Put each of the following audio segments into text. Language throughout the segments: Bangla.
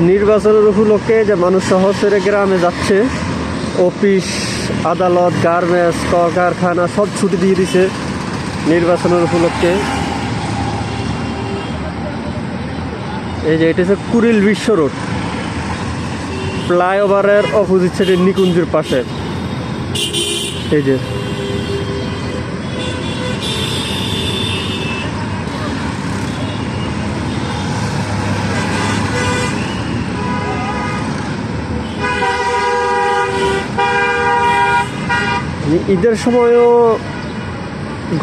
নির্বাচনের উপলক্ষে যে মানুষ শহর ছেড়ে গ্রামে যাচ্ছে, অফিস আদালত গার্মেন্টস কলকারখানা সব ছুটি দিয়ে দিছে নির্বাচনের উপলক্ষে। এই যে এটা হচ্ছে কুড়িল বিশ্ব রোড, ফ্লাইওভারের অপোজিট সাইডে নিকুঞ্জের পাশে। এই যে ঈদের সময়ও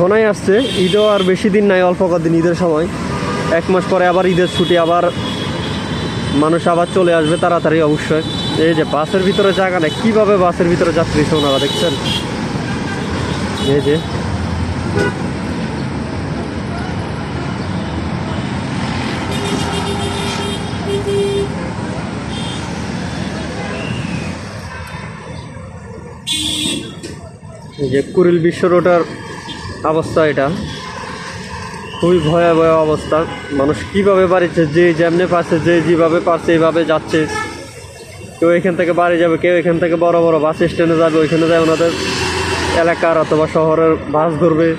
ঘনাই আসছে, ঈদও আর বেশি দিন নাই, অল্প কদিন ঈদের সময়। 1 মাস পরে আবার ঈদের ছুটি, আবার মানুষ আবার চলে আসবে তাড়াতাড়ি অবশ্যই। এই যে বাসের ভিতরে জায়গা নেই, কীভাবে বাসের ভিতরে যাত্রী ওনারা দেখছেন। এই যে কুড়িল বিশ্ব রোডের অবস্থা, এটা খুবই ভয়াবহ অবস্থা। মানুষ কীভাবে বাড়িছে, যে যেমনি পারছে, যে যেভাবে পারছে এইভাবে যাচ্ছে। কেউ এখান থেকে বাড়ি যাবে, কেউ এখান থেকে বড় বড় বাস স্ট্যান্ডে যাবে, ওইখানে যায় ওনাদের এলাকার অথবা শহরের বাস ধরবে।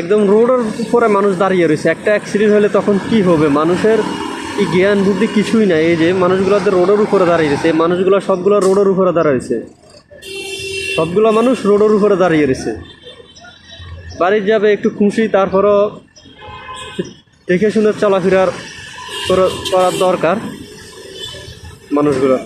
একদম রোডের উপরে মানুষ দাঁড়িয়ে রয়েছে। একটা অ্যাক্সিডেন্ট হলে তখন কি হবে? মানুষের এই জ্ঞান বুদ্ধি কিছুই নাই। এই যে মানুষগুলোতে রোডের উপরে দাঁড়িয়ে রয়েছে, এই মানুষগুলো সবগুলো রোডের উপরে দাঁড়িয়েছে, সবগুলো মানুষ রোডের উপরে দাঁড়িয়ে রয়েছে। বাড়ি যাবে একটু খুশি, তারপরও দেখে শুনে চলাফেরার করার দরকার মানুষগুলো।